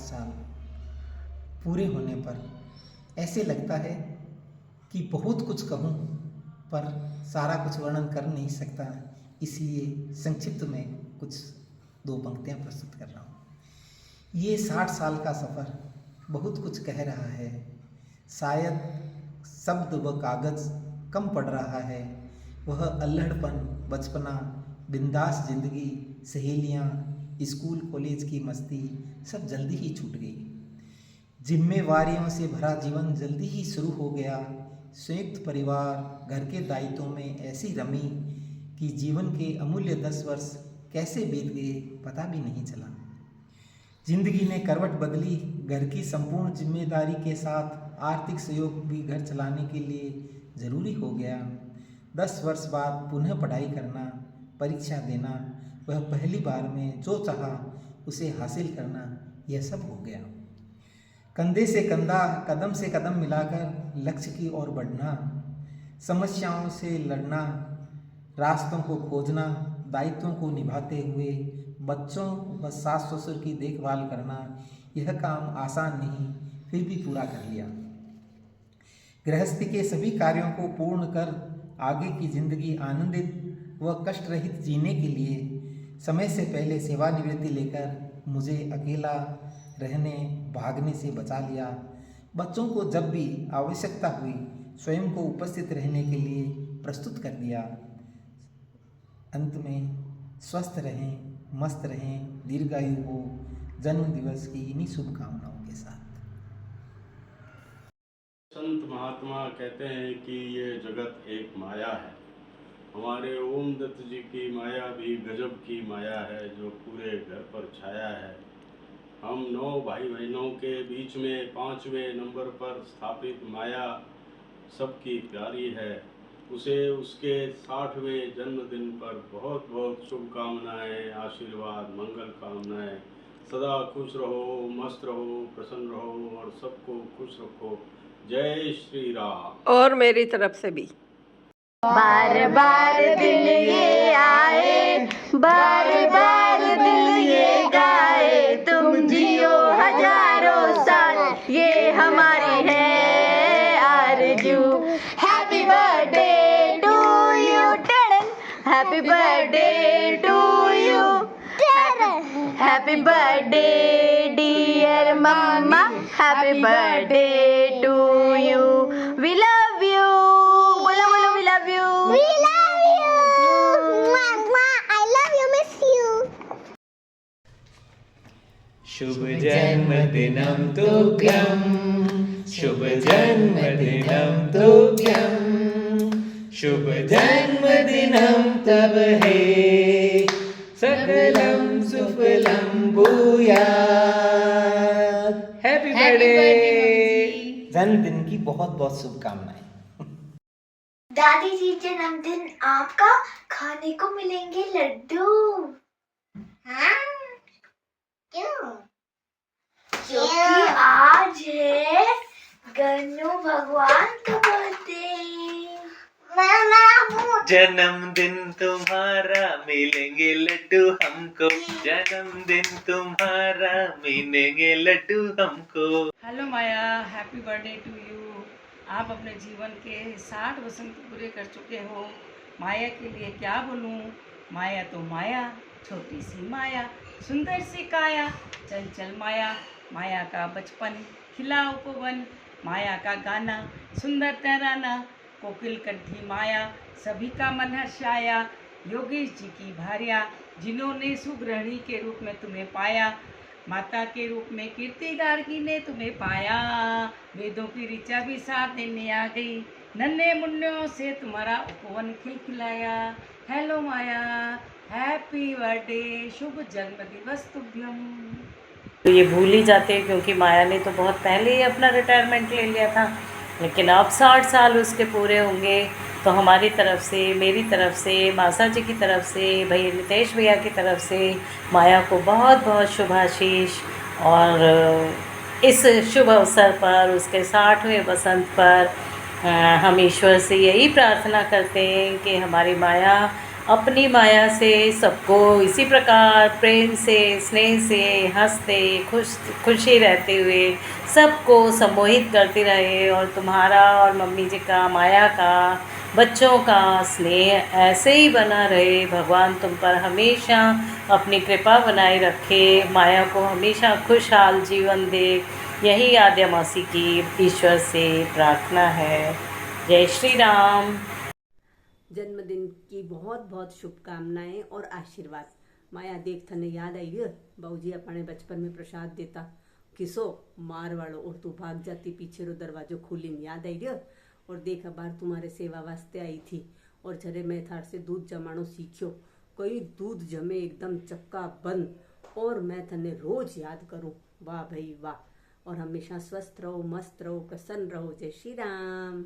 साल पूरे होने पर ऐसे लगता है कि बहुत कुछ कहूँ पर सारा कुछ वर्णन कर नहीं सकता, इसलिए संक्षिप्त में कुछ 2 पंक्तियाँ प्रस्तुत कर रहा हूँ। ये 60 साल का सफ़र बहुत कुछ कह रहा है, शायद शब्द व कागज़ कम पड़ रहा है। वह अल्हड़पन, बचपना, बिंदास जिंदगी, सहेलियाँ, स्कूल कॉलेज की मस्ती सब जल्दी ही छूट गई। जिम्मेवारियों से भरा जीवन जल्दी ही शुरू हो गया। संयुक्त परिवार, घर के दायित्वों में ऐसी रमी कि जीवन के अमूल्य 10 वर्ष कैसे बीत गए पता भी नहीं चला। जिंदगी ने करवट बदली, घर की संपूर्ण जिम्मेदारी के साथ आर्थिक सहयोग भी घर चलाने के लिए ज़रूरी हो गया। 10 वर्ष बाद पुनः पढ़ाई करना, परीक्षा देना, वह पहली बार में जो चाहा उसे हासिल करना, यह सब हो गया। कंधे से कंधा, कदम से कदम मिलाकर लक्ष्य की ओर बढ़ना, समस्याओं से लड़ना, रास्तों को खोजना, दायित्वों को निभाते हुए बच्चों व सास ससुर की देखभाल करना, यह काम आसान नहीं, फिर भी पूरा कर लिया। गृहस्थी के सभी कार्यों को पूर्ण कर आगे की जिंदगी आनंदित व कष्ट रहित जीने के लिए समय से पहले सेवानिवृत्ति लेकर मुझे अकेला रहने, भागने से बचा लिया। बच्चों को जब भी आवश्यकता हुई स्वयं को उपस्थित रहने के लिए प्रस्तुत कर दिया। अंत में स्वस्थ रहें, मस्त रहें, दीर्घायु हो, जन्म दिवस की इन्हीं शुभकामनाओं के साथ। संत महात्मा कहते हैं कि ये जगत एक माया है। हमारे ओम दत्त जी की माया भी गजब की माया है जो पूरे घर पर छाया है। हम 9 भाई बहनों के बीच में 5वें नंबर पर स्थापित माया सबकी प्यारी है। उसे उसके 60वें जन्मदिन पर बहुत बहुत शुभकामनाएं, आशीर्वाद, मंगल कामनाएं। सदा खुश रहो, मस्त रहो, प्रसन्न रहो और सबको खुश रखो। जय श्री राम। और मेरी तरफ से भी बार बार दिन ये आए, बार बार दिल ये गाए, तुम जियो हजारों साल, ये हमारी है आरज़ू। Happy birthday to you, happy birthday to you, happy birthday dear mamma, happy birthday to you, we love you. बोलो बोलो, we love you, we love you, I love you, miss you. शुभ जन्मदिनं तुभ्यं, शुभ जन्मदिनं तुभ्यं, शुभ जन्मदिनं तव हे, सकलं सुफलं भूयात्। Happy birthday. जन्मदिन की बहुत बहुत शुभकामनाएं। दादी जी जन्मदिन आपका, खाने को मिलेंगे लड्डू। हाँ? क्यों? क्योंकि आज है गन्नू भगवान का बर्थडे। जन्मदिन तुम्हारा, मिलेंगे लड्डू हमको, जन्मदिन तुम्हारा, मिलेंगे लड्डू हमको। Hello Maya, happy birthday to you. आप अपने जीवन के 60 वसंत पूरे कर चुके हो। माया के लिए क्या बोलूं? माया तो माया, छोटी सी माया, सुंदर सी काया, चंचल माया, माया का बचपन, खिला उपवन, माया का गाना, सुंदर तराना, कोकिल कंठी माया, सभी का मन हर्षाया। योगेश जी की भार्या, जिन्होंने सुगृहिणी के रूप में तुम्हें पाया, माता के रूप में कीर्ति गार्गी ने तुम्हें पाया, वेदों की ऋचा भी साथ देने आ गई, नन्हे मुन्नों से तुम्हारा उपवन खिलखिलाया। हेलो माया, हैप्पी बर्थडे, शुभ जन्म दिवस तुभ्यम। तो ये भूल ही जाते हैं क्योंकि माया ने तो बहुत पहले ही अपना रिटायरमेंट ले लिया था, लेकिन अब 60 साल उसके पूरे होंगे। तो हमारी तरफ से, मेरी तरफ से, मासा जी की तरफ से, भैया नितेश भैया की तरफ से माया को बहुत बहुत शुभाशीष। और इस शुभ अवसर पर, उसके 60वें वसंत पर हम ईश्वर से यही प्रार्थना करते हैं कि हमारी माया अपनी माया से सबको इसी प्रकार प्रेम से, स्नेह से, हंसते खुशी रहते हुए सबको सम्मोहित करती रहे और तुम्हारा और मम्मी जी का, माया का, बच्चों का स्नेह ऐसे ही बना रहे। भगवान तुम पर हमेशा अपनी कृपा बनाए रखे, माया को हमेशा खुशहाल जीवन दे, यही आद्या मासी की ईश्वर से प्रार्थना है। जय श्री राम। जन्मदिन की बहुत बहुत शुभकामनाएं और आशीर्वाद। माया देख थने याद आई है बाबूजी अपने बचपन में प्रसाद देता किसो मार वालो और तू भाग जाती पीछे रो दरवाजो खोली याद आई है। और देख बार तुम्हारे सेवा वास्ते आई थी और जरे मैं थार से दूध जमानो सीखियो, कोई दूध जमे एकदम चक्का बंद और मैं थने रोज याद करूं। वाह भाई वाह। और हमेशा स्वस्थ रहो, मस्त रहो, प्रसन्न रहो। जय श्री राम।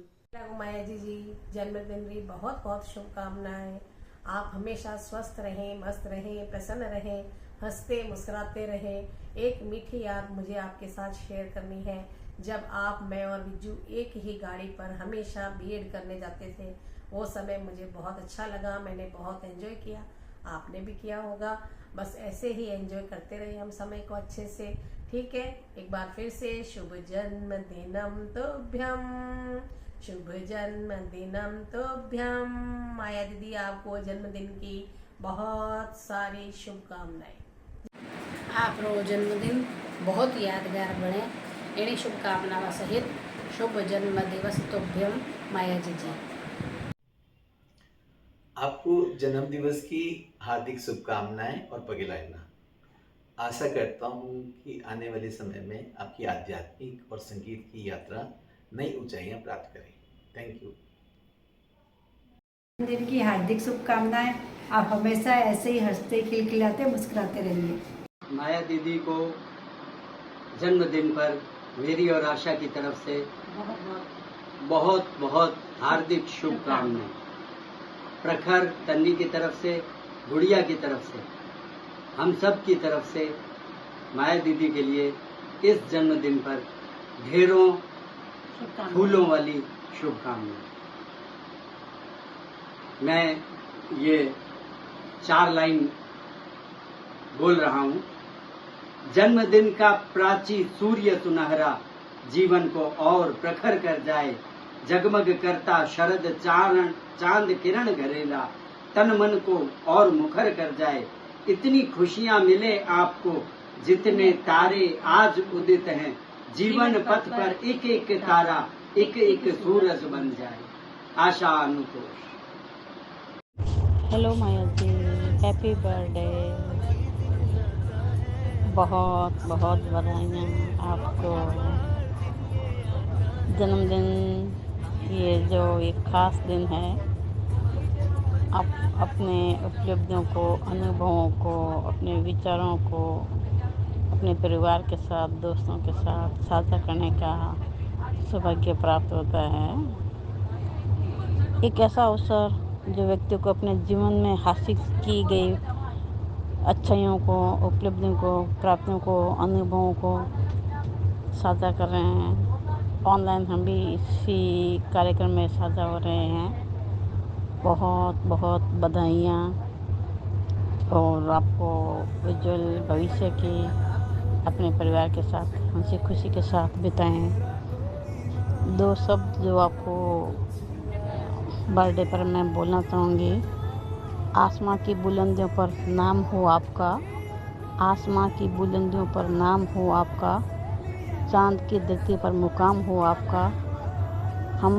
माया जी जन्मदिन की बहुत बहुत शुभकामनाएं। आप हमेशा स्वस्थ रहें, मस्त रहें, प्रसन्न रहें, हंसते मुस्कुराते रहें। एक मीठी याद मुझे आपके साथ शेयर करनी है। जब आप, मैं और बिज्जू एक ही गाड़ी पर हमेशा बीएड करने जाते थे, वो समय मुझे बहुत अच्छा लगा, मैंने बहुत एंजॉय किया, आपने भी किया होगा। बस ऐसे ही एंजॉय करते रहे हम समय को अच्छे से। ठीक है, एक बार फिर से शुभ जन्मदिनम तुभ्यम, शुभ जन्मदिनम तुभ्यम। माया दीदी आपको जन्मदिन की बहुत सारी शुभकामनाएं। आपरो जन्मदिन बहुत यादगार बने, एनी शुभकामनाओं सहित शुभ जन्म दिवस तुभ्यम माया जी। आपको जन्म दिवस की हार्दिक शुभकामनाएं और पगे लगना। आशा करता हूँ कि आने वाले समय में आपकी आध्यात्मिक और संगीत की यात्रा नई ऊंचाइयां प्राप्त करें। Thank you. जन्मदिन की हार्दिक शुभकामनाएं। आप हमेशा ऐसे ही हंसते खिलखिलाते मुस्कुराते रहिए। माया दीदी को जन्मदिन पर मेरी और आशा की तरफ से बहुत बहुत हार्दिक शुभकामनाएं। प्रखर, तन्नी की तरफ से, गुड़िया की तरफ से, हम सब की तरफ से माया दीदी के लिए इस जन्मदिन पर ढेरों फूलों वाली शुभकामनाएं। मैं ये 4 लाइन बोल रहा हूँ। जन्मदिन का प्राची सूर्य सुनहरा जीवन को और प्रखर कर जाए, जगमग करता शरद चांद किरण घरेला तन मन को और मुखर कर जाए। इतनी खुशियां मिले आपको जितने तारे आज उदित हैं, जीवन पथ पर एक एक तारा एक एक सूरज बन जाए। आशा अनुतोष। हेलो माया जी, हैप्पी बर्थडे। बहुत बहुत बधाइयाँ आपको। जन्मदिन ये जो एक ख़ास दिन है, आप अपने उपलब्धियों को, अनुभवों को, अपने विचारों को अपने परिवार के साथ, दोस्तों के साथ साझा करने का सौभाग्य प्राप्त होता है। एक ऐसा अवसर जो व्यक्ति को अपने जीवन में हासिल की गई अच्छाइयों को, उपलब्धियों को, प्राप्तियों को, अनुभवों को साझा कर रहे हैं। ऑनलाइन हम भी इसी कार्यक्रम में साझा हो रहे हैं। बहुत बहुत बधाइयाँ और आपको उज्जवल भविष्य की अपने परिवार के साथ हंसी खुशी के साथ बिताएं। 2 शब्द जो आपको बर्थडे पर मैं बोलना चाहूँगी। आसमां की बुलंदियों पर नाम हो आपका, आसमां की बुलंदियों पर नाम हो आपका, चांद की धरती पर मुकाम हो आपका। हम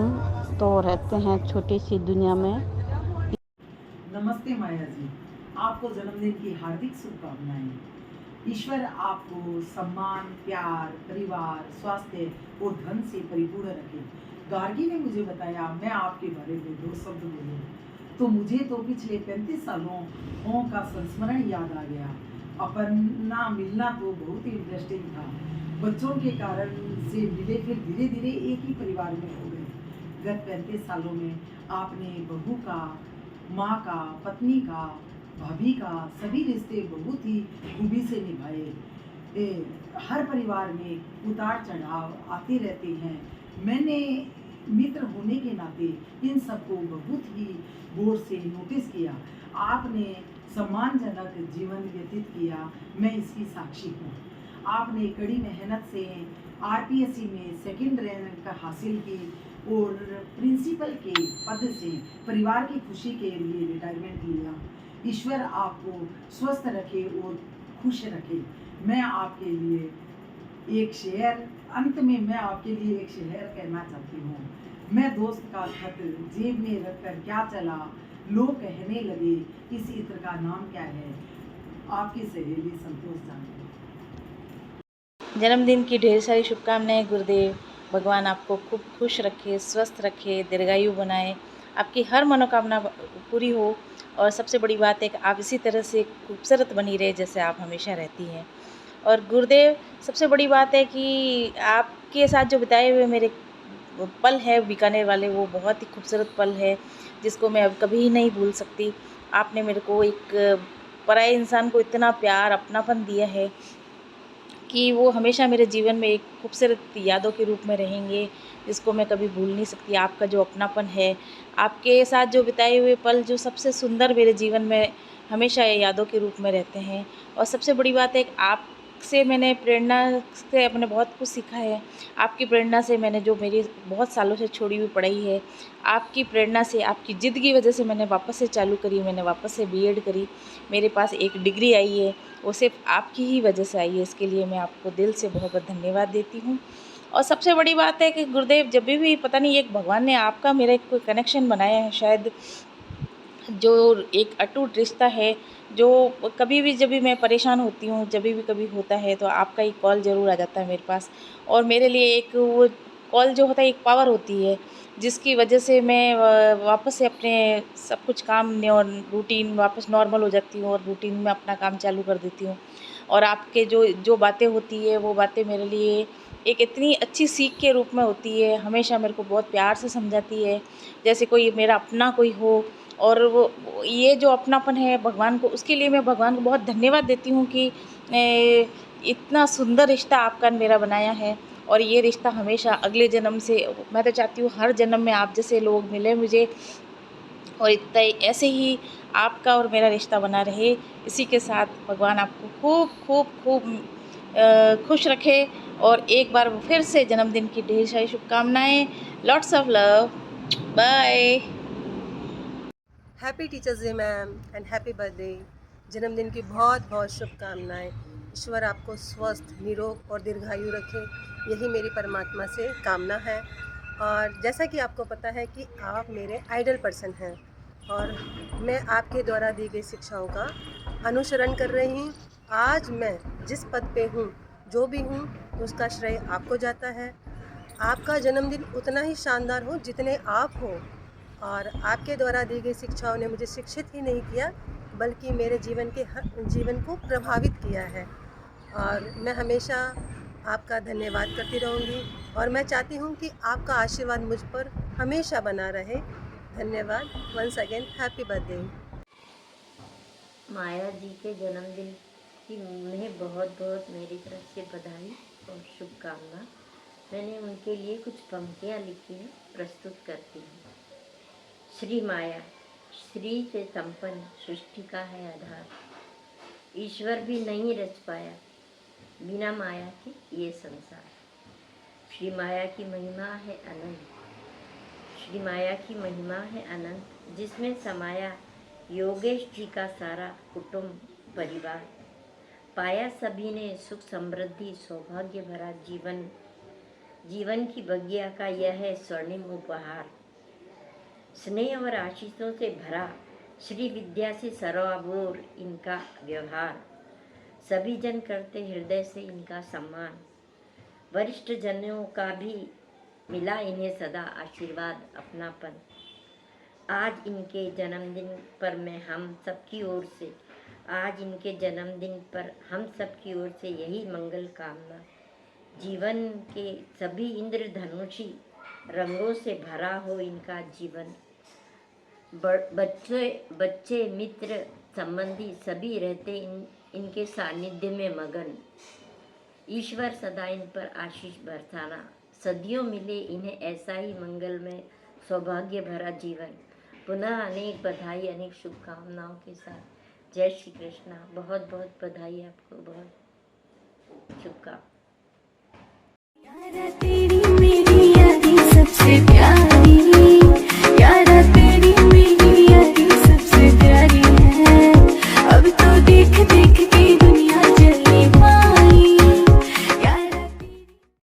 तो रहते हैं छोटी सी दुनिया में। नमस्ते माया जी, आपको जन्मदिन की हार्दिक शुभकामनाएं। ईश्वर आपको सम्मान, प्यार, परिवार, स्वास्थ्य और धन से परिपूर्ण रखे। गार्गी ने मुझे बताया मैं आपके बारे में 2 शब्द बोलूं तो मुझे तो पिछले 35 सालों का संस्मरण याद आ गया। अपना मिलना तो बहुत ही इंटरेस्टिंग था। बच्चों के कारण से मिले, फिर धीरे धीरे एक ही परिवार में हो गए। गत 35 सालों में आपने बहू का, माँ का, पत्नी का, भाभी का सभी रिश्ते बहुत ही खूबी से निभाए। हर परिवार में उतार चढ़ाव आते रहते हैं। मैंने मित्र होने के नाते इन सबको बहुत ही गौर से नोटिस किया। आपने सम्मानजनक जीवन व्यतीत किया, मैं इसकी साक्षी हूँ। आपने कड़ी मेहनत से आरपीएससी में सेकंड रैंक हासिल की और प्रिंसिपल के पद से परिवार की खुशी के लिए रिटायरमेंट लिया। ईश्वर आपको स्वस्थ रखे और खुश रखे। मैं आपके लिए एक शेर अंत में मैं आपके लिए एक शेर कहना चाहती हूँ। मैं दोस्त का खत जेब में रखकर क्या चला, लोग कहने लगे इस इत्र का नाम क्या है। आपकी सहेली संतोष जान। जन्मदिन की ढेर सारी शुभकामनाएं गुरुदेव। भगवान आपको खूब खुश रखे, स्वस्थ रखे, दीर्घायु बनाए, आपकी हर मनोकामना पूरी हो। और सबसे बड़ी बात है कि आप इसी तरह से खूबसूरत बनी रहे जैसे आप हमेशा रहती हैं। और गुरुदेव, सबसे बड़ी बात है कि आपके साथ जो बिताए हुए मेरे पल है बीकानेर वाले, वो बहुत ही खूबसूरत पल है जिसको मैं अब कभी नहीं भूल सकती। आपने मेरे को एक पराये इंसान को इतना प्यार, अपनापन दिया है कि वो हमेशा मेरे जीवन में एक खूबसूरत यादों के रूप में रहेंगे, जिसको मैं कभी भूल नहीं सकती। आपका जो अपनापन है, आपके साथ जो बिताए हुए पल जो सबसे सुंदर मेरे जीवन में हमेशा यादों के रूप में रहते हैं। और सबसे बड़ी बात है कि आपसे मैंने प्रेरणा से अपने बहुत कुछ सीखा है। आपकी प्रेरणा से मैंने जो मेरी बहुत सालों से छोड़ी हुई पढ़ाई है, आपकी प्रेरणा से, आपकी ज़िद की वजह से मैंने वापस से चालू करी, मैंने वापस से बीएड करी, मेरे पास एक डिग्री आई है, वो सिर्फ आपकी ही वजह से आई है। इसके लिए मैं आपको दिल से बहुत बहुत धन्यवाद देती हूँ। और सबसे बड़ी बात है कि गुरुदेव, जब भी पता नहीं एक भगवान ने आपका मेरा एक कोई कनेक्शन बनाया है शायद, जो एक अटूट रिश्ता है, जो कभी भी जब भी मैं परेशान होती हूँ, जब भी कभी होता है तो आपका एक कॉल ज़रूर आ जाता है मेरे पास। और मेरे लिए एक वो कॉल जो होता है एक पावर होती है, जिसकी वजह से मैं वापस से अपने सब कुछ काम और रूटीन वापस नॉर्मल हो जाती हूँ और रूटीन में अपना काम चालू कर देती हूँ। और आपके जो जो बातें होती है, वो बातें मेरे लिए एक इतनी अच्छी सीख के रूप में होती है, हमेशा मेरे को बहुत प्यार से समझाती है, जैसे कोई मेरा अपना कोई हो। और वो ये जो अपनापन है भगवान को, उसके लिए मैं भगवान को बहुत धन्यवाद देती हूँ कि इतना सुंदर रिश्ता आपका मेरा बनाया है। और ये रिश्ता हमेशा अगले जन्म से, मैं तो चाहती हूँ हर जन्म में आप जैसे लोग मिले मुझे, और इतना ऐसे ही आपका और मेरा रिश्ता बना रहे। इसी के साथ भगवान आपको खूब खूब खूब खुश रखे। और एक बार फिर से जन्मदिन की ढेर सारी शुभकामनाएं। Lots of love. Bye. Happy teachers day ma'am and happy birthday. जन्मदिन की बहुत बहुत शुभकामनाएं। ईश्वर आपको स्वस्थ, निरोग और दीर्घायु रखे, यही मेरी परमात्मा से कामना है। और जैसा कि आपको पता है कि आप मेरे आइडल पर्सन हैं और मैं आपके द्वारा दी गई शिक्षाओं का अनुसरण कर रही हूँ। आज मैं जिस पद पे हूँ, जो भी हूँ, उसका श्रेय आपको जाता है। आपका जन्मदिन उतना ही शानदार हो जितने आप हो। और आपके द्वारा दी गई शिक्षाओं ने मुझे शिक्षित ही नहीं किया, बल्कि मेरे जीवन को प्रभावित किया है। और मैं हमेशा आपका धन्यवाद करती रहूँगी और मैं चाहती हूँ कि आपका आशीर्वाद मुझ पर हमेशा बना रहे। धन्यवाद। Once again happy birthday. Maya ji के जन्मदिन की उन्हें बहुत बहुत मेरी तरफ से बधाई और शुभकामना। मैंने उनके लिए कुछ पंक्तियाँ लिखी हैं, प्रस्तुत करती हूँ। श्री माया, श्री से संपन्न सृष्टि का है आधार। ईश्वर भी नहीं रच पाया बिना माया के ये संसार। श्री माया की महिमा है अनंत, श्री माया की महिमा है अनंत, जिसमें समाया योगेश जी का सारा कुटुंब परिवार। पाया सभी ने सुख समृद्धि सौभाग्य भरा जीवन, जीवन की बगिया का यह है स्वर्णिम उपहार। स्नेह और आशीषों से भरा श्री विद्या से सरोवर इनका व्यवहार। सभी जन करते हृदय से इनका सम्मान। वरिष्ठ जनों का भी मिला इन्हें सदा आशीर्वाद अपनापन। आज इनके जन्मदिन पर मैं हम सबकी ओर से, आज इनके जन्मदिन पर हम सबकी ओर से यही मंगल कामना। जीवन के सभी इंद्रधनुषी रंगों से भरा हो इनका जीवन। बच्चे मित्र संबंधी सभी रहते इनके सानिध्य में मगन। ईश्वर सदा इन पर आशीष बरसाना, सदियों मिले इन्हें ऐसा ही मंगलमय सौभाग्य भरा जीवन। पुनः अनेक बधाई, अनेक शुभकामनाओं के साथ जय श्री कृष्णा। बहुत बहुत बधाई आपको, बहुत शुभकामनाएं। तेरी मेरी यादें सबसे प्यारी।